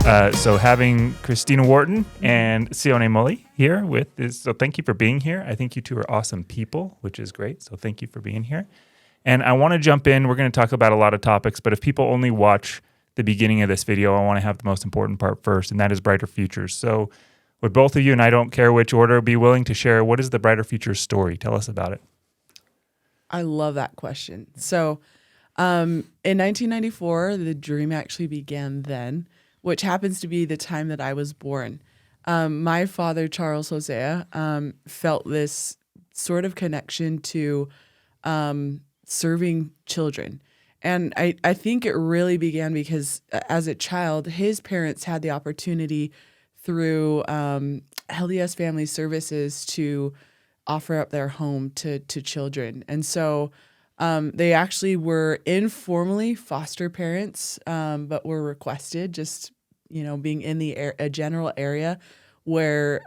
So having Kristina Worton and Sione Moli here with this. So thank you for being here. I think you two are awesome people, which is great. So thank you for being here. And I want to jump in. We're going to talk about a lot of topics, but if people only watch the beginning of this video, I want to have the most important part first, and that is Brighter Futures. So would both of you, and I don't care which order, be willing to share what is the Brighter Futures story? Tell us about it. I love that question. So in 1994, the dream actually began then, which happens to be the time that I was born. My father, Charles Hosea, felt this sort of connection to serving children. And I think it really began because as a child, his parents had the opportunity through LDS Family Services to offer up their home to children. And so they actually were informally foster parents, but were requested, just, being in a general area where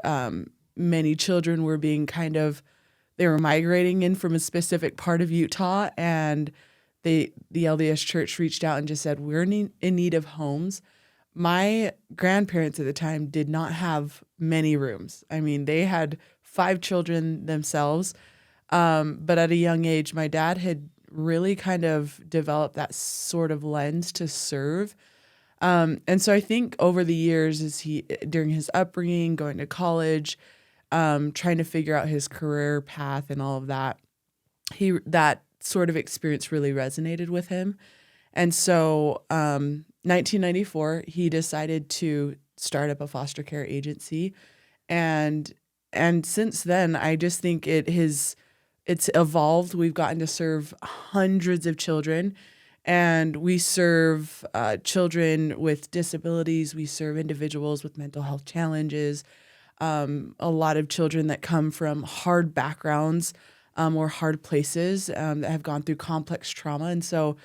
many children were being they were migrating in from a specific part of Utah, and the LDS Church reached out and just said, we're in need of homes. My grandparents at the time did not have many rooms. I mean, they had 5 children themselves. But at a young age, my dad had really kind of developed that sort of lens to serve. And so I think over the years, during his upbringing, going to college, trying to figure out his career path and all of that, that sort of experience really resonated with him. And so 1994, he decided to start up a foster care agency. And since then, I just think it's evolved. We've gotten to serve hundreds of children, and we serve children with disabilities. We serve individuals with mental health challenges, a lot of children that come from hard backgrounds or hard places that have gone through complex trauma. And so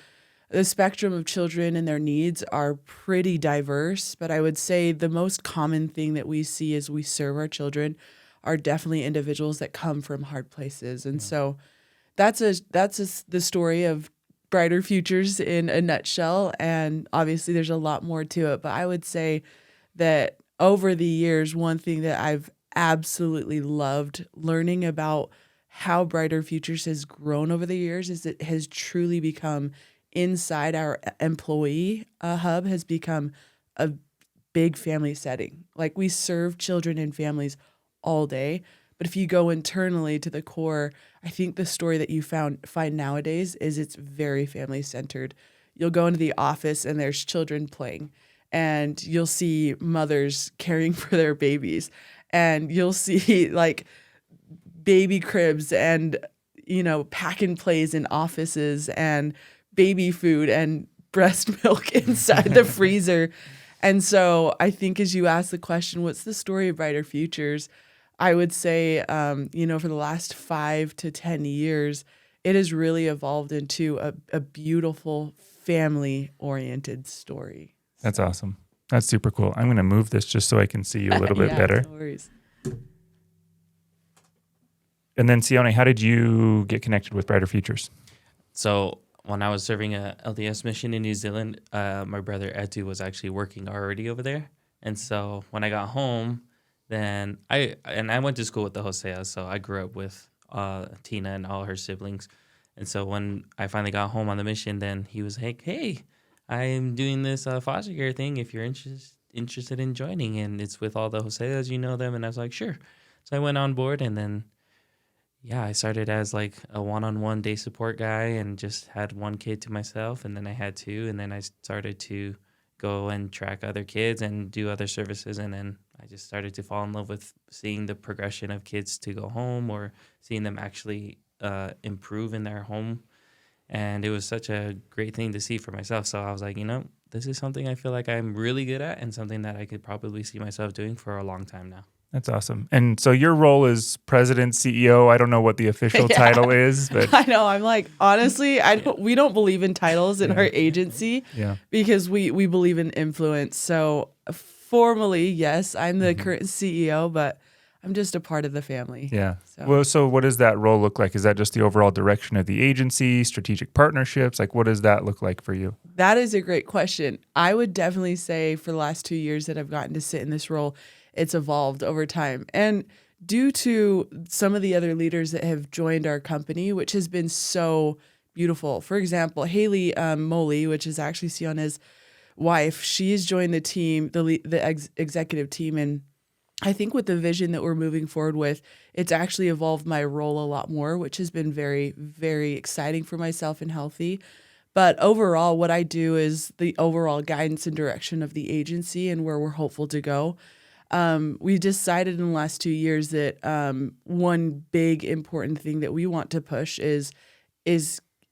the spectrum of children and their needs are pretty diverse, but I would say the most common thing that we see as we serve our children are definitely individuals that come from hard places. And so that's the story of Brighter Futures in a nutshell. And obviously there's a lot more to it, but I would say that over the years, one thing that I've absolutely loved learning about how Brighter Futures has grown over the years is it has truly become inside our employee hub has become a big family setting. Like, we serve children and families all day. But if you go internally to the core, I think the story that you find nowadays is it's very family centered. You'll go into the office and there's children playing, and you'll see mothers caring for their babies, and you'll see like baby cribs and, pack and plays in offices, and baby food and breast milk inside the freezer. And so I think as you ask the question, what's the story of Brighter Futures? I would say, for the last 5 to 10 years, it has really evolved into a beautiful family-oriented story. That's awesome. That's super cool. I'm going to move this just so I can see you a little bit better. No worries. And then, Sione, how did you get connected with Brighter Futures? So when I was serving a LDS mission in New Zealand, my brother Etu was actually working already over there. And so when I got home, then I went to school with the Hoseas, so I grew up with Tina and all her siblings. And so when I finally got home on the mission, then he was like, hey, I'm doing this foster care thing if you're interested in joining. And it's with all the Hoseas, you know them. And I was like, sure. So I went on board, and then I started as like a one-on-one day support guy and just had one kid to myself, and then I had 2, and then I started to go and track other kids and do other services, and then I just started to fall in love with seeing the progression of kids to go home or seeing them actually improve in their home, and it was such a great thing to see for myself. So I was like, this is something I feel like I'm really good at and something that I could probably see myself doing for a long time now. That's awesome. And so your role is president, CEO. I don't know what the official title is, but I know. I'm like, honestly, we don't believe in titles in our agency because we believe in influence. So formally, yes, I'm the current CEO, but I'm just a part of the family. Yeah. So. Well, so what does that role look like? Is that just the overall direction of the agency, strategic partnerships? Like, what does that look like for you? That is a great question. I would definitely say for the last 2 years that I've gotten to sit in this role, it's evolved over time. And due to some of the other leaders that have joined our company, which has been so beautiful. For example, Haley Moli, which is actually Sione's wife, she's joined the team, the executive team. And I think with the vision that we're moving forward with, it's actually evolved my role a lot more, which has been very, very exciting for myself and healthy. But overall, what I do is the overall guidance and direction of the agency and where we're hopeful to go. We decided in the last 2 years that one big important thing that we want to push is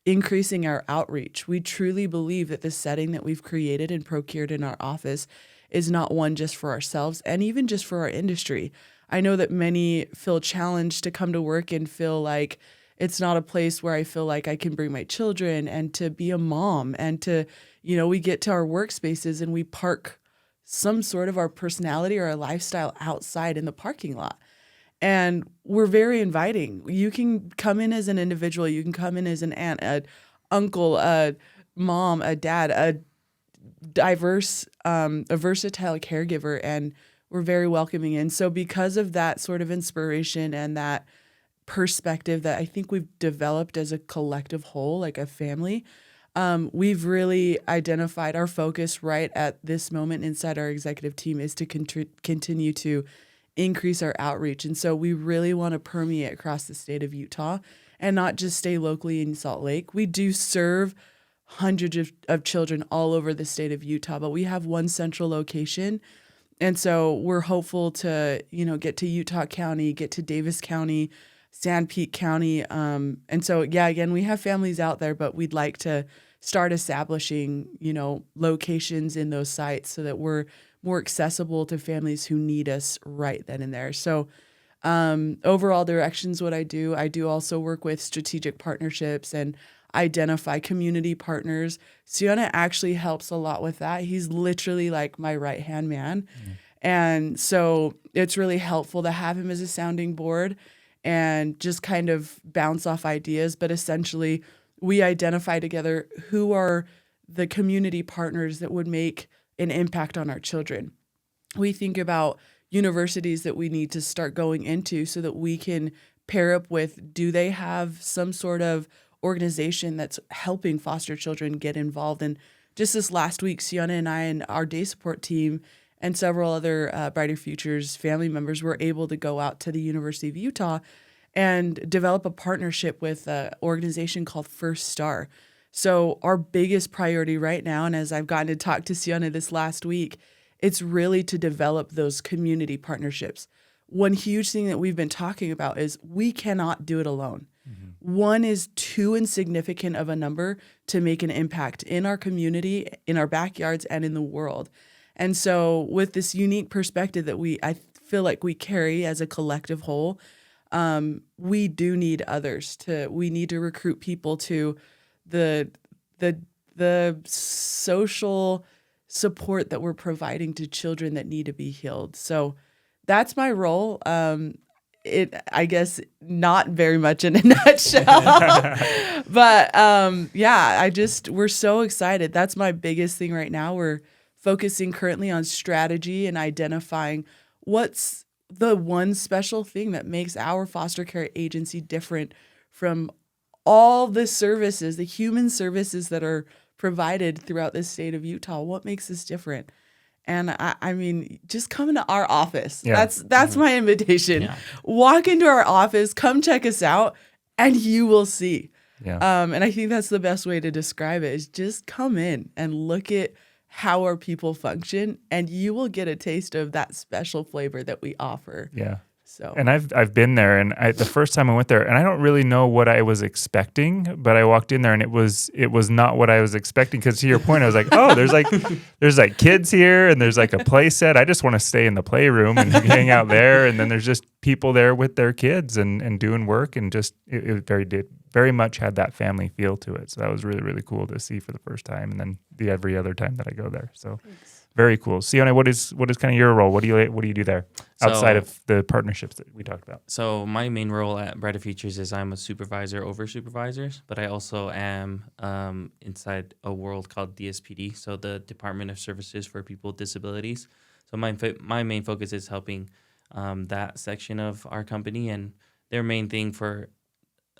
increasing our outreach. We truly believe that the setting that we've created and procured in our office is not one just for ourselves and even just for our industry. I know that many feel challenged to come to work and feel like it's not a place where I feel like I can bring my children and to be a mom and to, we get to our workspaces and we park some sort of our personality or our lifestyle outside in the parking lot. And we're very inviting. You can come in as an individual. You can come in as an aunt, an uncle, a mom, a dad, a versatile caregiver, and we're very welcoming. And so because of that sort of inspiration and that perspective that I think we've developed as a collective whole, like a family, we've really identified our focus right at this moment inside our executive team is to continue to increase our outreach. And so we really want to permeate across the state of Utah and not just stay locally in Salt Lake. We do serve hundreds of children all over the state of Utah, but we have one central location. And so we're hopeful to, get to Utah County, get to Davis County, San Pete County. And so, again, we have families out there, but we'd like to start establishing, locations in those sites so that we're more accessible to families who need us right then and there. So overall directions, what I do also work with strategic partnerships and identify community partners. Sione actually helps a lot with that. He's literally like my right-hand man. Mm-hmm. And so it's really helpful to have him as a sounding board and just kind of bounce off ideas. But essentially, we identify together who are the community partners that would make an impact on our children. We think about universities that we need to start going into so that we can pair up with, do they have some sort of organization that's helping foster children get involved? And just this last week, Sione and I and our day support team and several other Brighter Futures family members were able to go out to the University of Utah and develop a partnership with an organization called First Star. So our biggest priority right now, and as I've gotten to talk to Sione this last week, it's really to develop those community partnerships. One huge thing that we've been talking about is we cannot do it alone. Mm-hmm. One is too insignificant of a number to make an impact in our community, in our backyards, and in the world. And so with this unique perspective that I feel like we carry as a collective whole, we do need others we need to recruit people to the social support that we're providing to children that need to be healed. So that's my role. I guess not very much in a nutshell, but we're so excited. That's my biggest thing right now. We're focusing currently on strategy and identifying what's the one special thing that makes our foster care agency different from all the services, the human services that are provided throughout the state of Utah. What makes us different? And I mean, just come into our office. Yeah. That's mm-hmm. my invitation. Yeah. Walk into our office, come check us out, and you will see. Yeah. And I think that's the best way to describe it is just come in and look at how our people function, and you will get a taste of that special flavor that we offer. Yeah. So. And I've been there, and the first time I went there, and I don't really know what I was expecting, but I walked in there, and it was not what I was expecting. Because to your point, I was like, oh, there's like kids here, and there's like a play set. I just want to stay in the playroom and hang out there, and then there's just people there with their kids and doing work, and just it very much had that family feel to it. So that was really, really cool to see for the first time, and then every other time that I go there. So. Thanks. Very cool. Sione, what is kind of your role? What do you do there outside So- of the partnerships that we talked about? So my main role at Brighter Futures is I'm a supervisor over supervisors, but I also am inside a world called DSPD, so the Department of Services for People with Disabilities. So my main focus is helping that section of our company, and their main thing for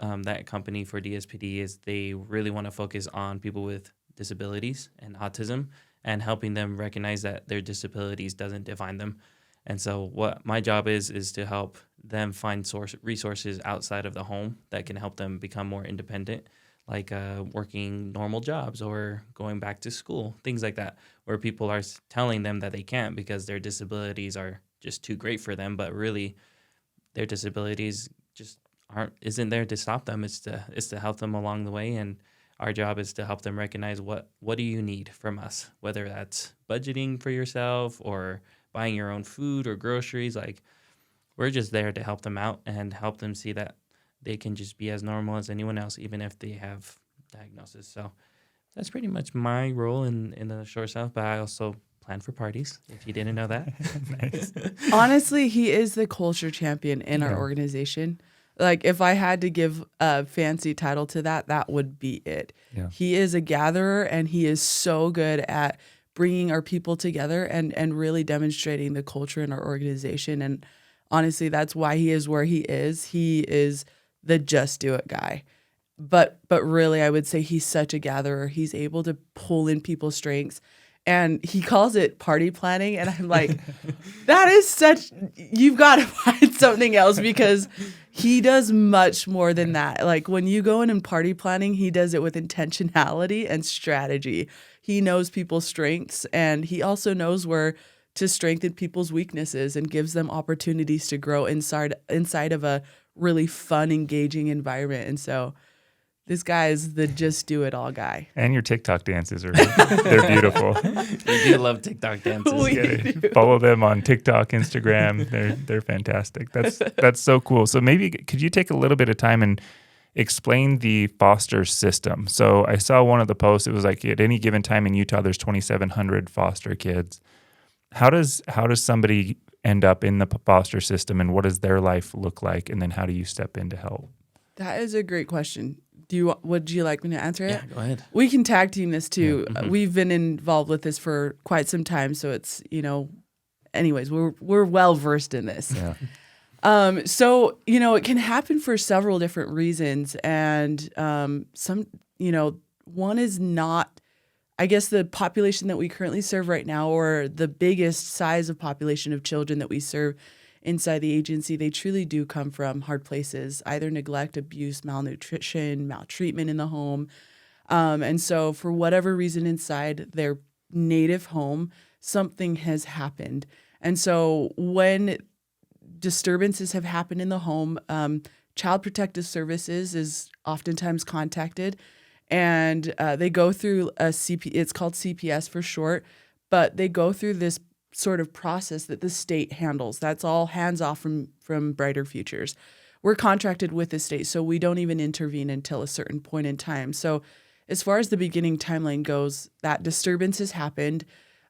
that company for DSPD is they really want to focus on people with disabilities and autism and helping them recognize that their disabilities doesn't define them. And so what my job is to help them find resources outside of the home that can help them become more independent, like working normal jobs or going back to school, things like that, where people are telling them that they can't because their disabilities are just too great for them, but really their disabilities just isn't there to stop them. It's to help them along the way, and our job is to help them recognize what do you need from us, whether that's budgeting for yourself or buying your own food or groceries. Like, we're just there to help them out and help them see that they can just be as normal as anyone else, even if they have diagnosis. So that's pretty much my role in the Shore South, but I also plan for parties, if you didn't know that. Nice. Honestly, he is the culture champion in our Yeah. organization. Like, if I had to give a fancy title to that, that would be it. Yeah. He is a gatherer, and he is so good at bringing our people together and really demonstrating the culture in our organization. And honestly, that's why he is where he is. He is the just do it guy. But really, I would say he's such a gatherer. He's able to pull in people's strengths. And he calls it party planning. And I'm like, that is such, you've got to find something else, because he does much more than that. Like, when you go in and party planning, he does it with intentionality and strategy. He knows people's strengths, and he also knows where to strengthen people's weaknesses and gives them opportunities to grow inside of a really fun, engaging environment. And so this guy is the just do it all guy. And your TikTok dances they're beautiful. We do love TikTok dances. We Get do. it. Follow them on TikTok, Instagram. They're fantastic. That's so cool. So maybe could you take a little bit of time and explain the foster system? So I saw one of the posts. It was like at any given time in Utah, there's 2,700 foster kids. How does somebody end up in the foster system, and what does their life look like? And then how do you step in to help? That is a great question. Would you like me to answer it? Yeah, go ahead. We can tag team this too. Yeah. Mhm. We've been involved with this for quite some time, so it's, anyways, we're well versed in this. Yeah. So, it can happen for several different reasons, and some, one is not, I guess, the population that we currently serve right now, or the biggest size of population of children that we serve inside the agency. They truly do come from hard places, either neglect, abuse, malnutrition, maltreatment in the home. And so for whatever reason inside their native home, something has happened. And so when disturbances have happened in the home, Child Protective Services is oftentimes contacted, and they go through it's called CPS for short, but they go through this sort of process that the state handles. That's all hands off from Brighter Futures. We're contracted with the state, so we don't even intervene until a certain point in time. So as far as the beginning timeline goes, that disturbance has happened.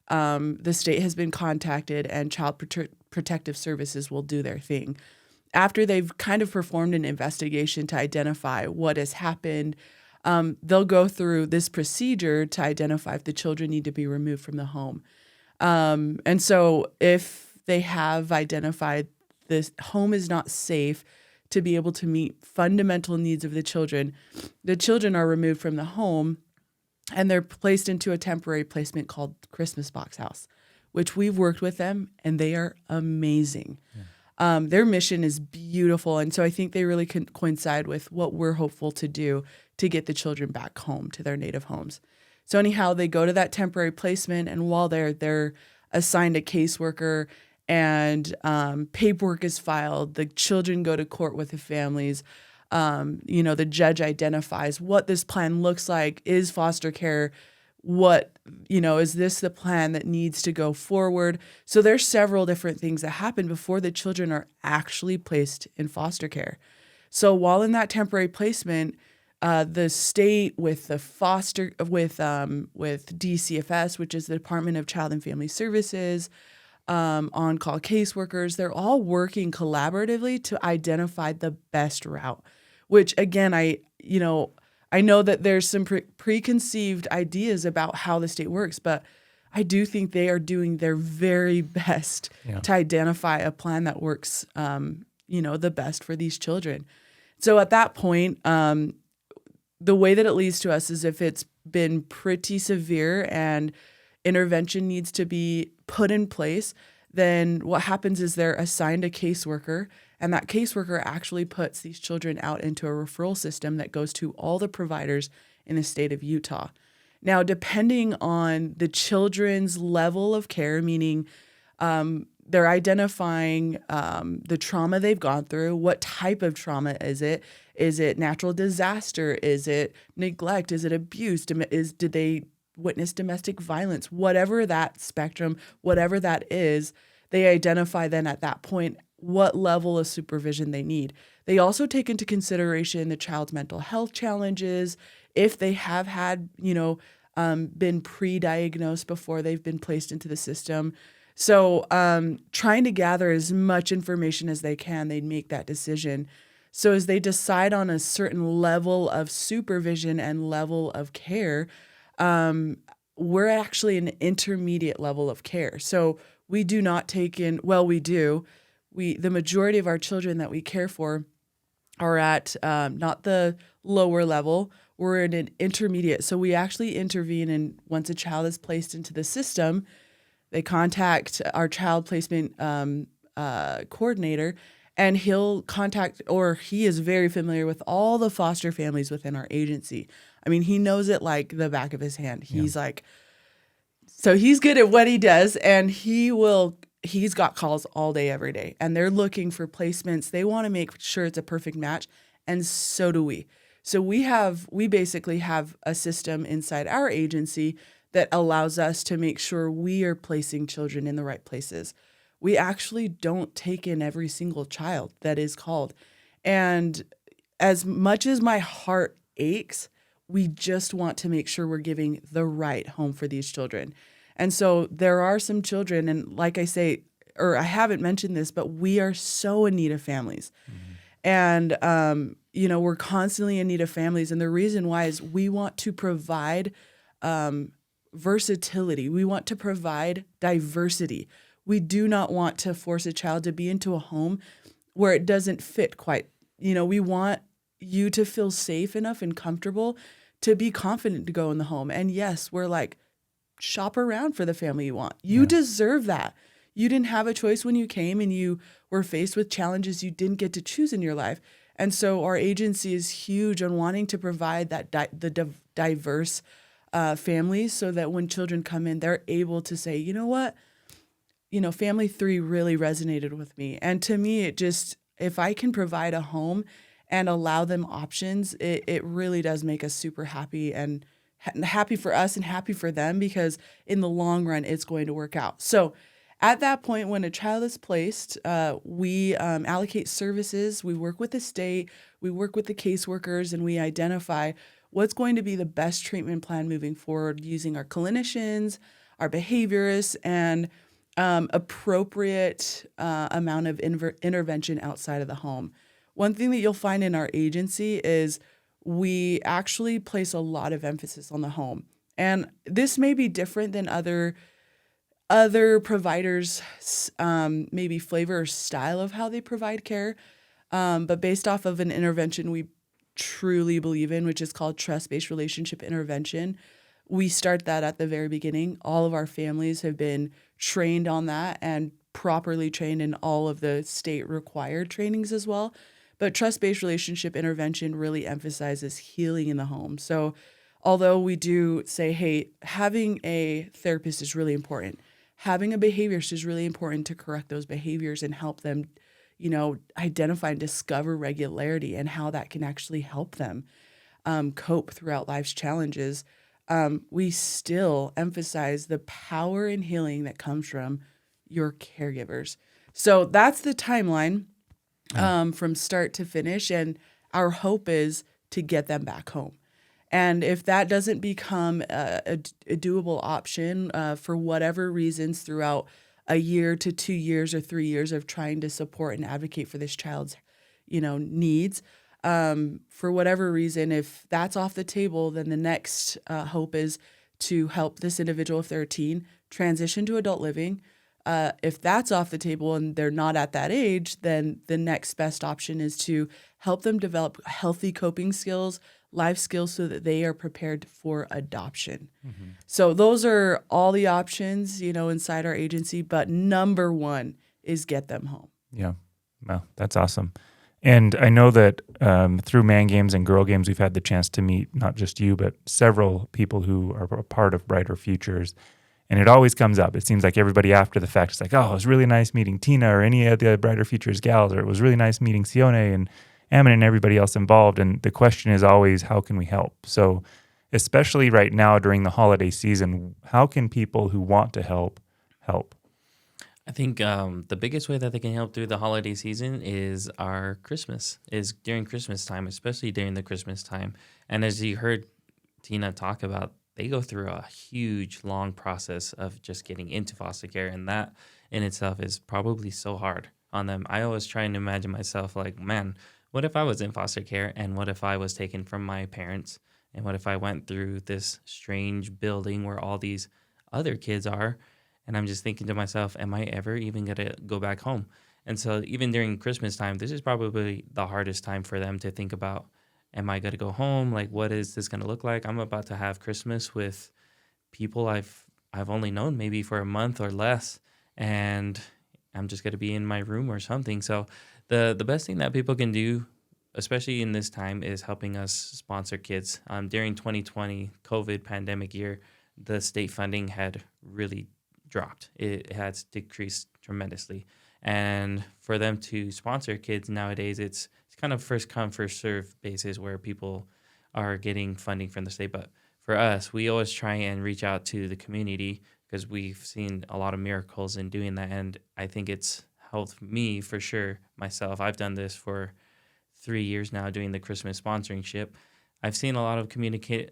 The state has been contacted, and Child Protective Services will do their thing. After they've kind of performed an investigation to identify what has happened, they'll go through this procedure to identify if the children need to be removed from the home. And so if they have identified this home is not safe to be able to meet fundamental needs of the children are removed from the home, and they're placed into a temporary placement called Christmas Box House, which we've worked with them, and they are amazing. Yeah. Their mission is beautiful, and so I think they really can coincide with what we're hopeful to do to get the children back home to their native homes. So anyhow, they go to that temporary placement, and while they're assigned a caseworker, and paperwork is filed. The children go to court with the families. The judge identifies what this plan looks like. Is foster care is this the plan that needs to go forward? So there's several different things that happen before the children are actually placed in foster care. So while in that temporary placement, the state with the foster with DCFS, which is the Department of Child and Family Services, on-call caseworkers, they're all working collaboratively to identify the best route. Which again, I know that there's some preconceived ideas about how the state works, but I do think they are doing their very best to identify a plan that works, the best for these children. So at that point, the way that it leads to us is if it's been pretty severe and intervention needs to be put in place, then what happens is they're assigned a caseworker, and that caseworker actually puts these children out into a referral system that goes to all the providers in the state of Utah. Now, depending on the children's level of care, meaning they're identifying the trauma they've gone through, what type of trauma is it? Is it natural disaster? Is it neglect? Is it abuse? Did they witness domestic violence? Whatever that spectrum, whatever that is, they identify then at that point what level of supervision they need. They also take into consideration the child's mental health challenges, if they have had, been pre-diagnosed before they've been placed into the system. So trying to gather as much information as they can, they make that decision. So as they decide on a certain level of supervision and level of care, we're actually an intermediate level of care. So we do not take in, well, we do. The majority of our children that we care for are at not the lower level. We're in an intermediate. So we actually intervene, and once a child is placed into the system, they contact our child placement coordinator, and he'll contact, or he is very familiar with all the foster families within our agency. I mean, he knows it like the back of his hand. He's so he's good at what he does, and he's got calls all day, every day, and they're looking for placements. They want to make sure it's a perfect match, and so do we. So we basically have a system inside our agency that allows us to make sure we are placing children in the right places. We actually don't take in every single child that is called. And as much as my heart aches, we just want to make sure we're giving the right home for these children. And so there are some children, and like I say, or I haven't mentioned this, but we are so in need of families. And, we're constantly in need of families. And the reason why is we want to provide versatility. We want to provide diversity. We do not want to force a child to be into a home where it doesn't fit quite. We want you to feel safe enough and comfortable to be confident to go in the home. And yes, we're like, shop around for the family you want. You deserve that. You didn't have a choice when you came, and you were faced with challenges you didn't get to choose in your life. And so our agency is huge on wanting to provide that diverse families, so that when children come in, they're able to say, you know what? Family 3 really resonated with me. And to me, if I can provide a home and allow them options, it really does make us super happy, and happy for us and happy for them, because in the long run, it's going to work out. So at that point, when a child is placed, we allocate services. We work with the state, we work with the caseworkers, and we identify what's going to be the best treatment plan moving forward, using our clinicians, our behaviorists, and appropriate amount of intervention outside of the home. One thing that you'll find in our agency is we actually place a lot of emphasis on the home. And this may be different than other providers, maybe flavor or style of how they provide care. But based off of an intervention we truly believe in, which is called trust-based relationship intervention, we start that at the very beginning. All of our families have been trained on that and properly trained in all of the state required trainings as well. But trust-based relationship intervention really emphasizes healing in the home. So although we do say, hey, having a therapist is really important, having a behaviorist is really important to correct those behaviors and help them, identify and discover regularity and how that can actually help them cope throughout life's challenges. We still emphasize the power and healing that comes from your caregivers. So that's the timeline from start to finish. And our hope is to get them back home. And if that doesn't become a doable option for whatever reasons throughout a year to 2 years or 3 years of trying to support and advocate for this child's, needs, for whatever reason, if that's off the table, then the next hope is to help this individual, if they're a teen, transition to adult living. If that's off the table and they're not at that age, then the next best option is to help them develop healthy coping skills, life skills, so that they are prepared for adoption. Mm-hmm. So those are all the options, inside our agency. But number one is get them home. Yeah. Well, that's awesome. And I know that through Man Games and Girl Games, we've had the chance to meet not just you, but several people who are a part of Brighter Futures. And it always comes up. It seems like everybody after the fact is like, oh, it was really nice meeting Tina or any of the Brighter Futures gals, or it was really nice meeting Sione and Ammon and everybody else involved. And the question is always, how can we help? So especially right now during the holiday season, how can people who want to help? I think the biggest way that they can help through the holiday season is during Christmas time, especially during the Christmas time. And as you heard Tina talk about, they go through a huge, long process of just getting into foster care. And that in itself is probably so hard on them. I always try and imagine myself like, man, what if I was in foster care, and what if I was taken from my parents? And what if I went through this strange building where all these other kids are? And I'm just thinking to myself, am I ever even going to go back home? And so even during Christmas time, this is probably the hardest time for them to think about, am I going to go home? Like, what is this going to look like? I'm about to have Christmas with people I've only known maybe for a month or less, and I'm just going to be in my room or something. So the best thing that people can do, especially in this time, is helping us sponsor kids. During 2020 COVID pandemic year, the state funding had really dropped. It has decreased tremendously. And for them to sponsor kids nowadays, it's kind of first come, first serve basis where people are getting funding from the state. But for us, we always try and reach out to the community because we've seen a lot of miracles in doing that. And I think it's helped me for sure myself. I've done this for 3 years now, doing the Christmas sponsoring ship. I've seen a lot of community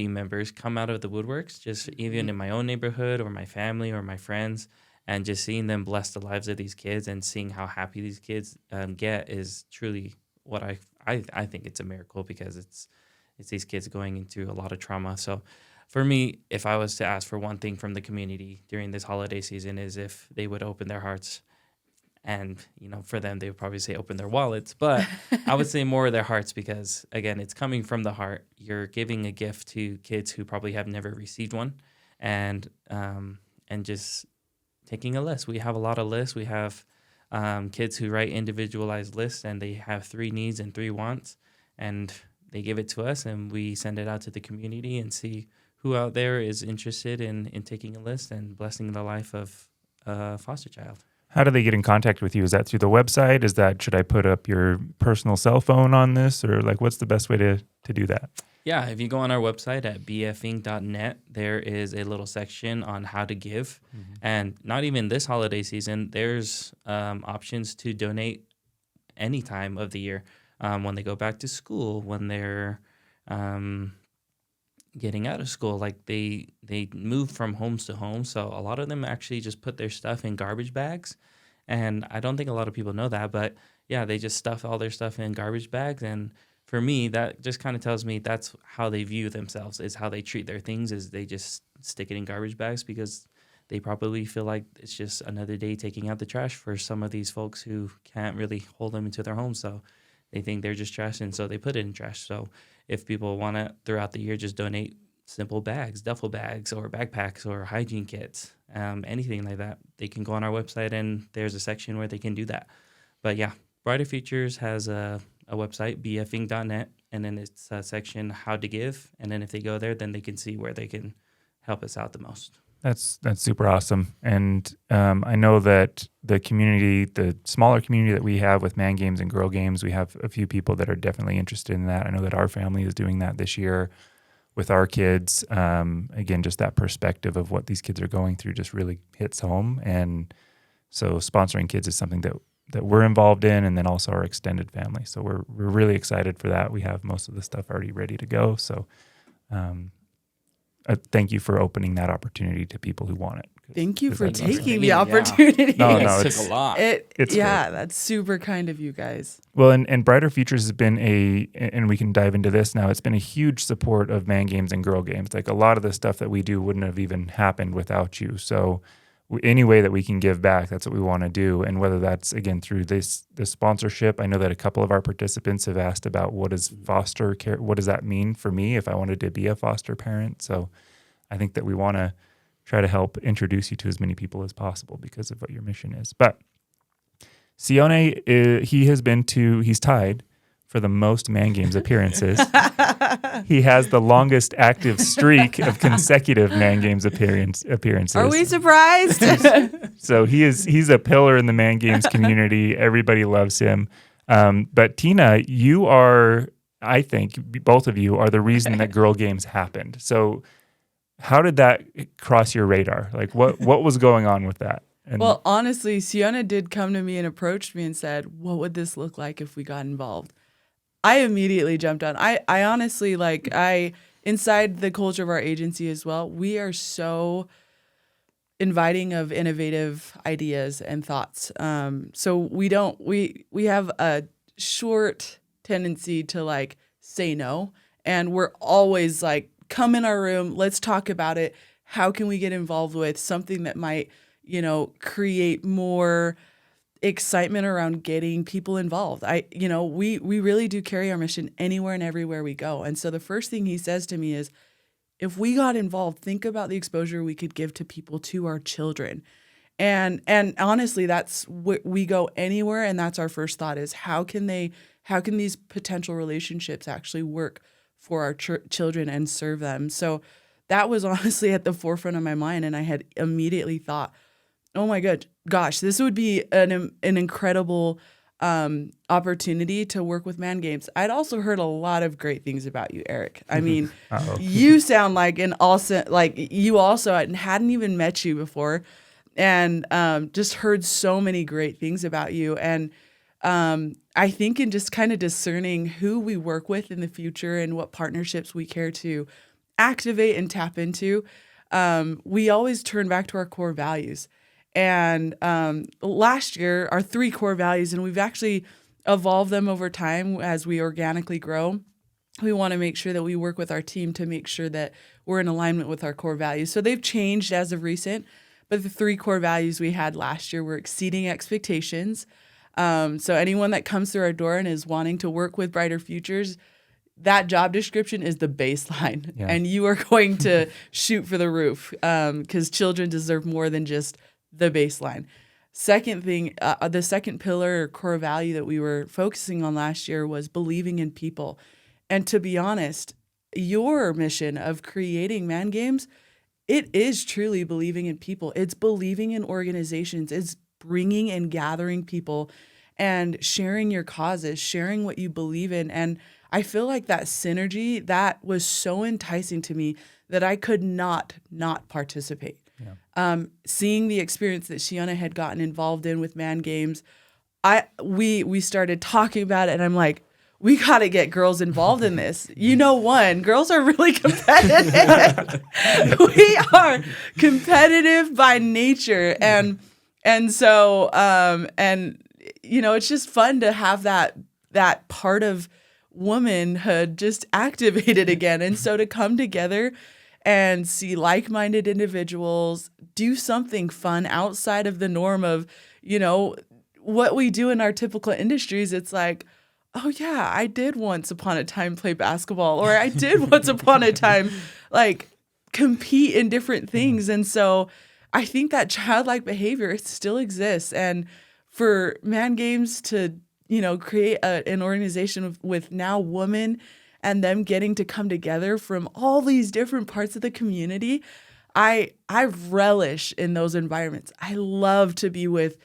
members come out of the woodworks, just even in my own neighborhood or my family or my friends, and just seeing them bless the lives of these kids and seeing how happy these kids get is truly what I think it's a miracle, because it's these kids going into a lot of trauma. So for me, if I was to ask for one thing from the community during this holiday season, is if they would open their hearts. And, for them, they would probably say open their wallets. But I would say more of their hearts, because, again, it's coming from the heart. You're giving a gift to kids who probably have never received one, and just taking a list. We have a lot of lists. We have kids who write individualized lists, and they have 3 needs and 3 wants. And they give it to us, and we send it out to the community and see who out there is interested in taking a list and blessing the life of a foster child. How do they get in contact with you? Is that through the website? Should I put up your personal cell phone on this? Or what's the best way to do that? Yeah, if you go on our website at bfinc.net, there is a little section on how to give. Mm-hmm. And not even this holiday season, there's options to donate any time of the year. When they go back to school, when they're getting out of school, like they move from homes to homes. So a lot of them actually just put their stuff in garbage bags. And I don't think a lot of people know that, but yeah, they just stuff all their stuff in garbage bags. And for me, that just kind of tells me that's how they view themselves, is how they treat their things, is they just stick it in garbage bags, because they probably feel like it's just another day taking out the trash for some of these folks who can't really hold them into their homes. So they think they're just trash, and so they put it in trash. So if people want to, throughout the year, just donate simple bags, duffel bags, or backpacks, or hygiene kits, anything like that, they can go on our website, and there's a section where they can do that. But yeah, Brighter Futures has a website, bfinc.net, and then it's a section, how to give. And then if they go there, then they can see where they can help us out the most. That's super awesome. And I know that the community, the smaller community that we have with Man Games and Girl Games, we have a few people that are definitely interested in that. I know that our family is doing that this year with our kids. Again, just that perspective of what these kids are going through just really hits home. And so sponsoring kids is something that we're involved in, and then also our extended family. So we're really excited for that. We have most of the stuff already ready to go. So thank you for opening that opportunity to people who want it. Thank you for that's awesome. taking the opportunity. No, You no, guys took a lot. it's great. That's super kind of you guys. Well, and Brighter Futures has been and we can dive into this now, it's been a huge support of man games and girl games. Like a lot of the stuff that we do wouldn't have even happened without you. So any way that we can give back, that's what we want to do. And whether that's, again, through this sponsorship, I know that a couple of our participants have asked about what is foster care, what does that mean for me if I wanted to be a foster parent? So I think that we want to try to help introduce you to as many people as possible because of what your mission is. But Sione, he's tied for the most Man Games appearances. He has the longest active streak of consecutive Man Games appearances. Are we surprised? So he's a pillar in the Man Games community. Everybody loves him. But Tina, you are, I think, both of you are the reason that Girl Games happened. So how did that cross your radar? Like what was going on with that? And well, honestly, Sione did come to me and approached me and said, what would this look like if we got involved? I immediately jumped on. I honestly, inside the culture of our agency as well, we are so inviting of innovative ideas and thoughts. So we have a short tendency to say no. And we're always come in our room, let's talk about it. How can we get involved with something that might, create more excitement around getting people involved? We really do carry our mission anywhere and everywhere we go. And so the first thing he says to me is, if we got involved, think about the exposure we could give to people, to our children. And honestly, that's what we go anywhere. And that's our first thought is how can these potential relationships actually work for our children and serve them? So that was honestly at the forefront of my mind. And I had immediately thought, oh my gosh, this would be an incredible opportunity to work with Man Games. I'd also heard a lot of great things about you, Eric. I mean, you sound like you also, I hadn't even met you before, and just heard so many great things about you. And I think in just kind of discerning who we work with in the future and what partnerships we care to activate and tap into, we always turn back to our core values. And last year, our 3 core values, and we've actually evolved them over time as we organically grow. We want to make sure that we work with our team to make sure that we're in alignment with our core values. So they've changed as of recent, but the 3 core values we had last year were exceeding expectations. So anyone that comes through our door and is wanting to work with Brighter Futures, that job description is the baseline, and you are going to shoot for the roof because children deserve more than just the baseline. Second thing, the second pillar or core value that we were focusing on last year was believing in people. And to be honest, your mission of creating Man Games, it is truly believing in people. It's believing in organizations. It's bringing and gathering people and sharing your causes, sharing what you believe in. And I feel like that synergy, that was so enticing to me that I could not participate. Seeing the experience that Sione had gotten involved in with Man Games, we started talking about it, and I'm like, we got to get girls involved in this. Girls are really competitive. We are competitive by nature, and so it's just fun to have that part of womanhood just activated again, and so to come together and see like-minded individuals do something fun outside of the norm of, what we do in our typical industries. It's like, oh yeah, I did once upon a time play basketball, or I did once upon a time compete in different things. And so I think that childlike behavior, it still exists. And for Man Games to, create an organization with now women and them getting to come together from all these different parts of the community, I relish in those environments. I love to be with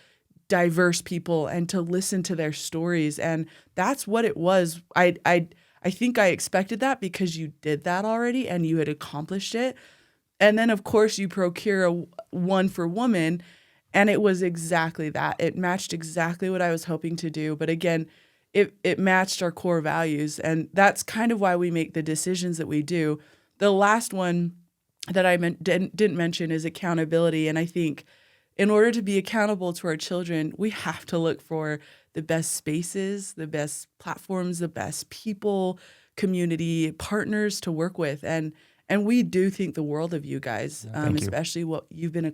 diverse people and to listen to their stories. And that's what it was. I think I expected that because you did that already and you had accomplished it. And then, of course, you procure a one for woman. And it was exactly that. It matched exactly what I was hoping to do. But again, it matched our core values. And that's kind of why we make the decisions that we do. The last one that I didn't mention is accountability. And I think in order to be accountable to our children, we have to look for the best spaces, the best platforms, the best people, community partners to work with. And we do think the world of you guys, especially what you've been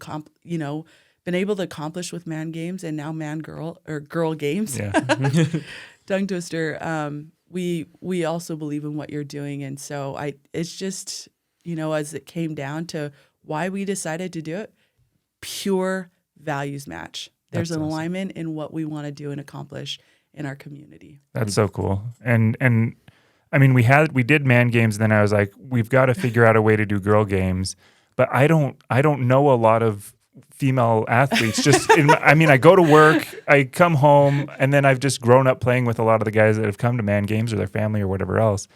been able to accomplish with Man Games and now Man Girl or Girl Games. Yeah. Tongue twister. We also believe in what you're doing. And so it's just, as it came down to why we decided to do it, pure values match. There's an alignment in what we want to do and accomplish in our community. That's so cool. And I mean, we did Man Games, then I was like, we've got to figure out a way to do Girl Games. But I don't know a lot of female athletes. I go to work, I come home, and then I've just grown up playing with a lot of the guys that have come to Man Games or their family or whatever else.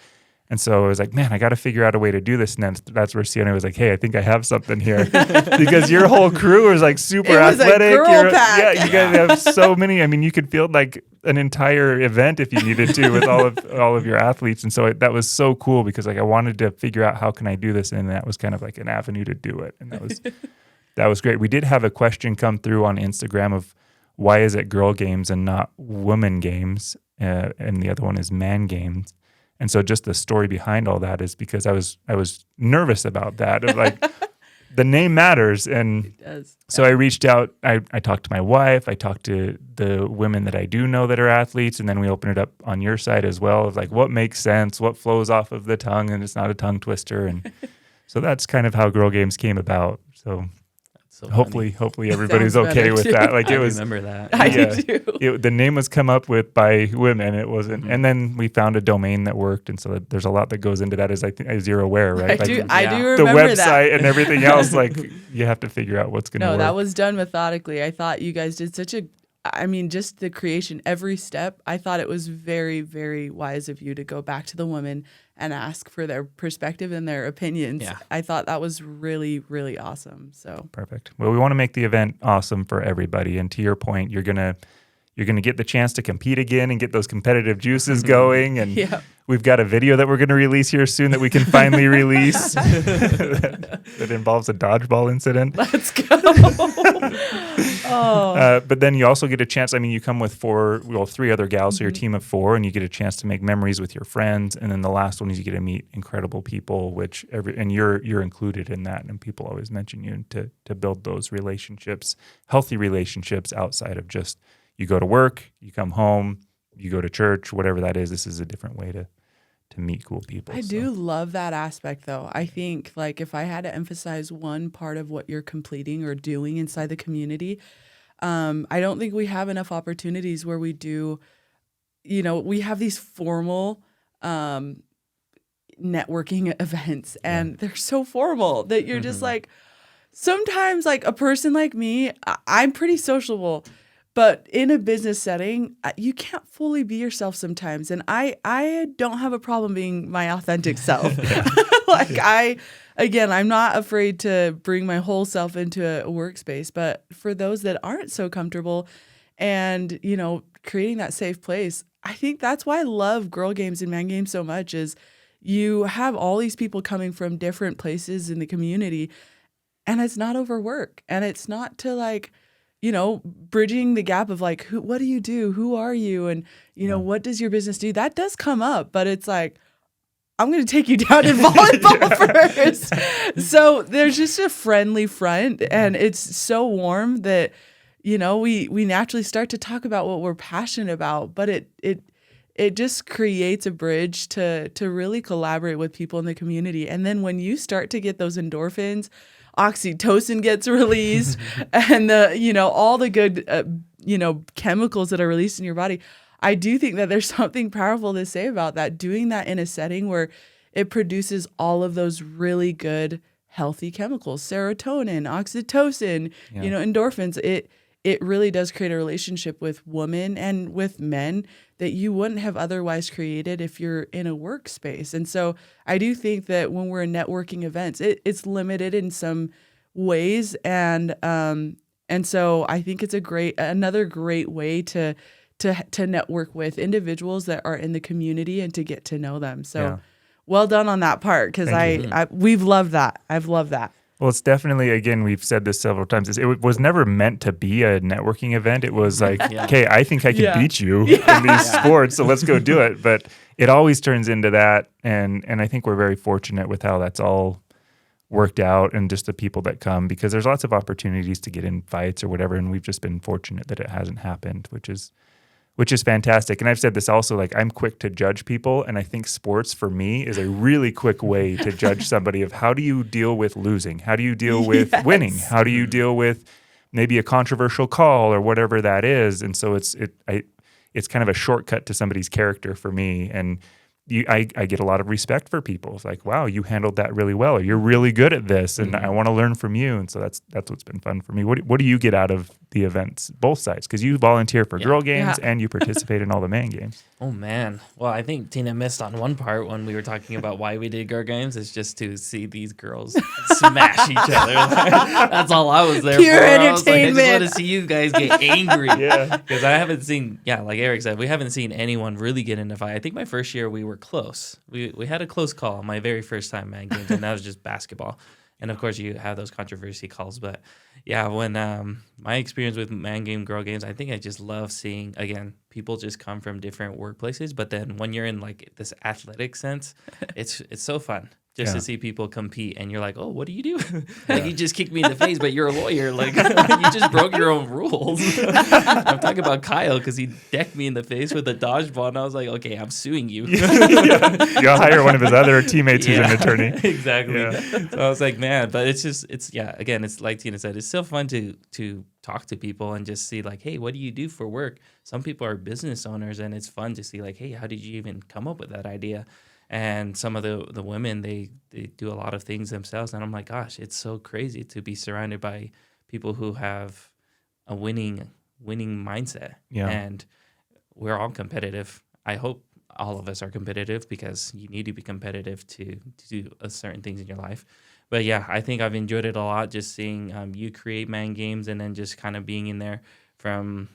And so I was like, man, I got to figure out a way to do this. And then that's where Sione was like, hey, I think I have something here. Because your whole crew is like super athletic. A girl pack. Yeah, you guys have so many. I mean, you could field like an entire event if you needed to with all of your athletes. And so that was so cool because like I wanted to figure out how can I do this. And that was kind of like an avenue to do it. And that was great. We did have a question come through on Instagram of why is it Girl Games and not Women Games? And the other one is Man Games. And so just the story behind all that is because I was nervous about that. Of like the name matters. And it does. So I reached out. I talked to my wife. I talked to the women that I do know that are athletes. And then we opened it up on your side as well of like what makes sense, what flows off of the tongue, and it's not a tongue twister. And so that's kind of how Girl Games came about. So hopefully everybody's okay with that. Like I remember that. I do. The name was come up with by women. It wasn't, and then we found a domain that worked. And so there's a lot that goes into that, as you're aware, right? I do remember the website that. and everything else. Like you have to figure out what's going to work. No, that was done methodically. I thought you guys did just the creation, every step. I thought it was very, very wise of you to go back to the women and ask for their perspective and their opinions. Yeah. I thought that was really, really awesome. So perfect. Well, we want to make the event awesome for everybody. And to your point, you're gonna get the chance to compete again and get those competitive juices going. And we've got a video that we're going to release here soon that we can finally release that involves a dodgeball incident. Let's go. But then you also get a chance. I mean, you come with 3 other gals, so your team of 4, and you get a chance to make memories with your friends. And then the last one is you get to meet incredible people, and you're included in that. And people always mention you to build those relationships, healthy relationships outside of just you go to work, you come home, you go to church, whatever that is. This is a different way to meet cool people. I do love that aspect, though. I think, like, if I had to emphasize one part of what you're completing or doing inside the community, I don't think we have enough opportunities where we do, we have these formal networking events, and they're so formal that you're just like, sometimes, like, a person like me, I'm pretty sociable. But in a business setting, you can't fully be yourself sometimes. And I don't have a problem being my authentic self. I'm not afraid to bring my whole self into a workspace. But for those that aren't so comfortable and, creating that safe place, I think that's why I love Girl Games and Man Games so much is you have all these people coming from different places in the community, and it's not over work. And it's not to like, bridging the gap of like, what do you do? Who are you? And, what does your business do? That does come up, but it's like, I'm going to take you down in volleyball first. So there's just a friendly front, and it's so warm that, we naturally start to talk about what we're passionate about, but it just creates a bridge to really collaborate with people in the community. And then when you start to get those endorphins, oxytocin gets released and all the good, chemicals that are released in your body. I do think that there's something powerful to say about that, doing that in a setting where it produces all of those really good, healthy chemicals, serotonin, oxytocin, endorphins. It really does create a relationship with women and with men that you wouldn't have otherwise created if you're in a workspace. And so I do think that when we're in networking events, it's limited in some ways. And And so I think it's another great way to network with individuals that are in the community and to get to know them. So well done on that part, because we've loved that. I've loved that. Well, it's definitely, again, we've said this several times, it was never meant to be a networking event. It was like, okay, I think I can beat you in these sports, so let's go do it. But it always turns into that, and I think we're very fortunate with how that's all worked out and just the people that come, because there's lots of opportunities to get in fights or whatever, and we've just been fortunate that it hasn't happened, which is fantastic. And I've said this also, like, I'm quick to judge people, and I think sports for me is a really quick way to judge somebody of how do you deal with losing? How do you deal with winning? How do you deal with maybe a controversial call or whatever that is? And so it's kind of a shortcut to somebody's character for me. And I get a lot of respect for people. It's like, wow, you handled that really well, or you're really good at this, and I want to learn from you. And so that's what's been fun for me. What do you get out of the events, both sides? Because you volunteer for girl games and you participate in all the man games. Oh, man. Well, I think Tina missed on one part when we were talking about why we did girl games. It's just to see these girls smash each other. That's all I was there Pure for. entertainment. I was like, I just want to see you guys get angry. Because I haven't seen, like Eric said, we haven't seen anyone really get in a fight. I think my first year we were close. We had a close call my very first time man games, and that was just basketball. And of course, you have those controversy calls. But yeah, when my experience with man game, girl games, I think I just love seeing, again, people just come from different workplaces. But then when you're in like this athletic sense, it's so fun just to see people compete. And you're like, oh, what do you do? Like, you just kicked me in the face, but you're a lawyer. Like, you just broke your own rules. I'm talking about Kyle because he decked me in the face with a dodgeball. And I was like, okay, I'm suing you. You'll hire one of his other teammates who's an attorney. Exactly. So I was like, man, but again, it's like Tina said, it's still fun to talk to people and just see like, hey, what do you do for work? Some people are business owners, and it's fun to see like, hey, how did you even come up with that idea? And some of the women, they do a lot of things themselves. And I'm like, gosh, it's so crazy to be surrounded by people who have a winning mindset. Yeah. And we're all competitive. I hope all of us are competitive, because you need to be competitive to do certain things in your life. But yeah, I think I've enjoyed it a lot, just seeing you create man games, and then just kind of being in there from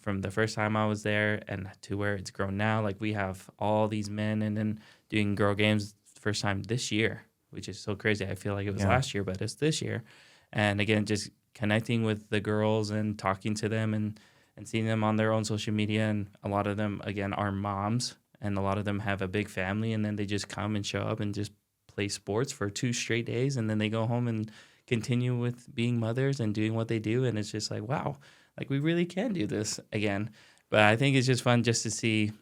the first time I was there and to where it's grown now. Like, we have all these men, and then doing girl games first time this year, which is so crazy. I feel like it was last year, but it's this year. And again, just connecting with the girls and talking to them and seeing them on their own social media. And a lot of them, again, are moms, and a lot of them have a big family, and then they just come and show up and just play sports for 2 straight days. And then they go home and continue with being mothers and doing what they do. And it's just like, wow, like, we really can do this again. But I think it's just fun just to see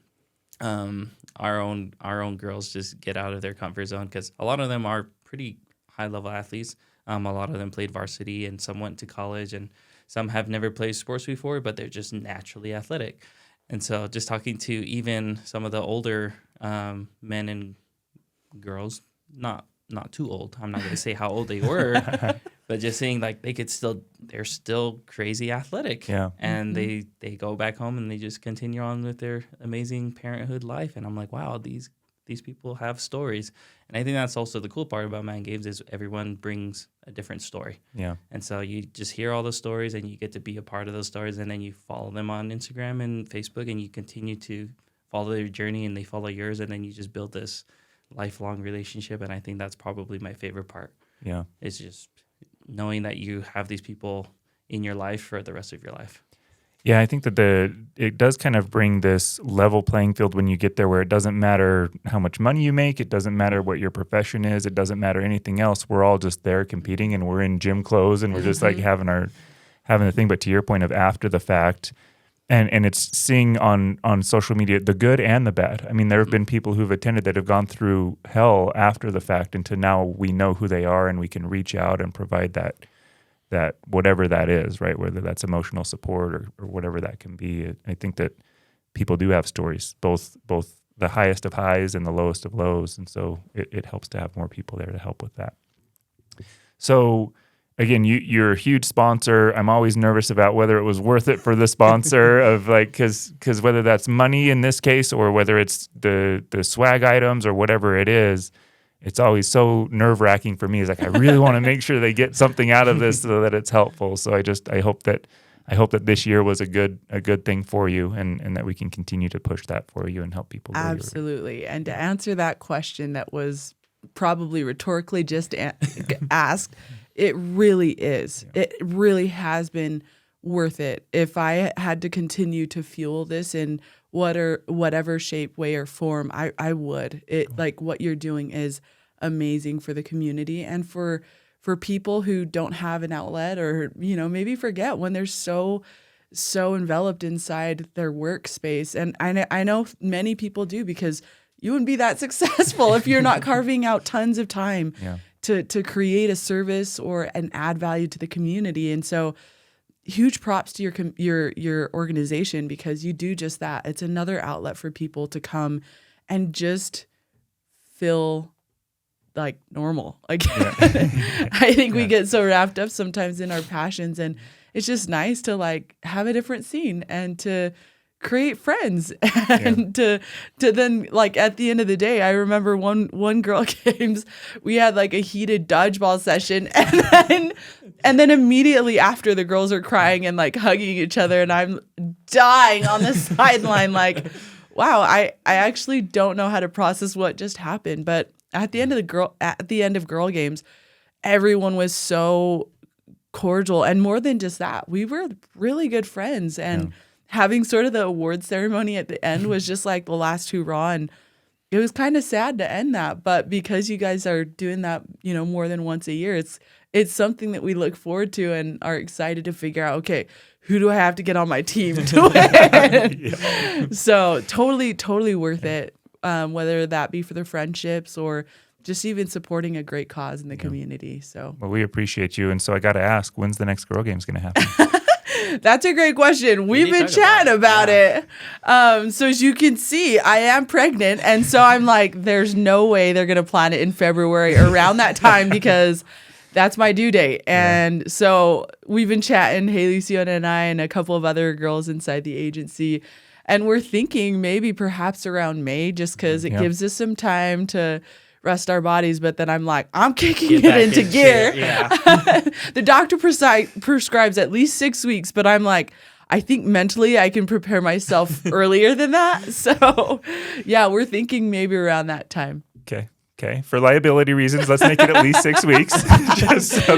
our own girls just get out of their comfort zone, because a lot of them are pretty high level athletes. A lot of them played varsity, and some went to college, and some have never played sports before, but they're just naturally athletic. And so just talking to even some of the older men and girls, not too old, I'm not going to say how old they were, but just seeing like they're still crazy athletic. Yeah. And they go back home and they just continue on with their amazing parenthood life. And I'm like, wow, these people have stories. And I think that's also the cool part about Man Games is everyone brings a different story. Yeah. And so you just hear all those stories, and you get to be a part of those stories, and then you follow them on Instagram and Facebook, and you continue to follow their journey, and they follow yours, and then you just build this lifelong relationship. And I think that's probably my favorite part. Yeah. It's just knowing that you have these people in your life for the rest of your life. Yeah, I think that it does kind of bring this level playing field when you get there, where it doesn't matter how much money you make, it doesn't matter what your profession is, it doesn't matter anything else. We're all just there competing, and we're in gym clothes, and we're just like having the thing. But to your point of after the fact, and it's seeing on social media the good and the bad. I mean, there have been people who've attended that have gone through hell after the fact, and to now we know who they are, and we can reach out and provide that whatever that is, right? Whether that's emotional support or whatever that can be. I think that people do have stories, both the highest of highs and the lowest of lows. And so it helps to have more people there to help with that. So again, you're a huge sponsor. I'm always nervous about whether it was worth it for the sponsor of like, cause whether that's money in this case, or whether it's the swag items or whatever it is, it's always so nerve-wracking for me. It's like I really want to make sure they get something out of this so that it's helpful. So I hope that this year was a good thing for you, and that we can continue to push that for you and help people. Absolutely. And to answer that question that was probably rhetorically just asked, it really is. Yeah. It really has been worth it. If I had to continue to fuel this in whatever shape, way, or form, I would. Like what you're doing is amazing for the community and for people who don't have an outlet, or maybe forget when they're so enveloped inside their workspace. And I know many people do, because you wouldn't be that successful if you're not carving out tons of time to create a service and add value to the community. And so huge props to your organization, because you do just that. It's another outlet for people to come and just feel like normal. Like I think we get so wrapped up sometimes in our passions, and it's just nice to like have a different scene and to create friends and to then, like, at the end of the day, I remember one girl games, we had like a heated dodgeball session, and then immediately after, the girls are crying and like hugging each other, and I'm dying on the sideline like, wow, I actually don't know how to process what just happened. But at the end of girl games, everyone was so cordial, and more than just that, we were really good friends. And having sort of the award ceremony at the end was just like the last hurrah, and it was kind of sad to end that. But because you guys are doing that, more than once a year, it's something that we look forward to and are excited to figure out, okay, who do I have to get on my team to win? So totally worth it, whether that be for the friendships or just even supporting a great cause in the community. So, well, we appreciate you. And so I got to ask, when's the next girl games going to happen? That's a great question. We've been chatting about it. So as you can see, I am pregnant. And so I'm like, there's no way they're going to plan it in February around that time, because that's my due date. And so we've been chatting, Haley, Sione, and I, and a couple of other girls inside the agency. And we're thinking maybe perhaps around May, just because it gives us some time to rest our bodies. But then I'm like, I'm kicking it into gear. The doctor prescribes at least 6 weeks, but I'm like, I think mentally I can prepare myself earlier than that. So we're thinking maybe around that time. Okay. For liability reasons, let's make it at least 6 weeks. just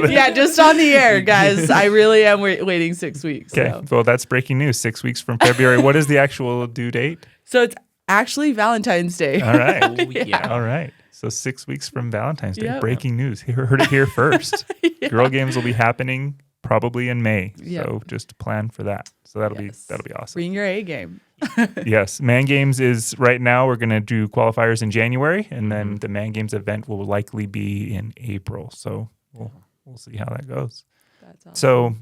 on the air, guys. I really am waiting 6 weeks. Okay. So. Well, that's breaking news. 6 weeks from February. What is the actual due date? So it's actually Valentine's Day. All right. All right. So 6 weeks from Valentine's Day. Breaking news. Heard it here first. Girl games will be happening probably in May. So just plan for that. So that'll be awesome. Bring your A game. Yes. Man Games is right now. We're going to do qualifiers in January, and then the Man Games event will likely be in April. So we'll see how that goes. That's awesome. So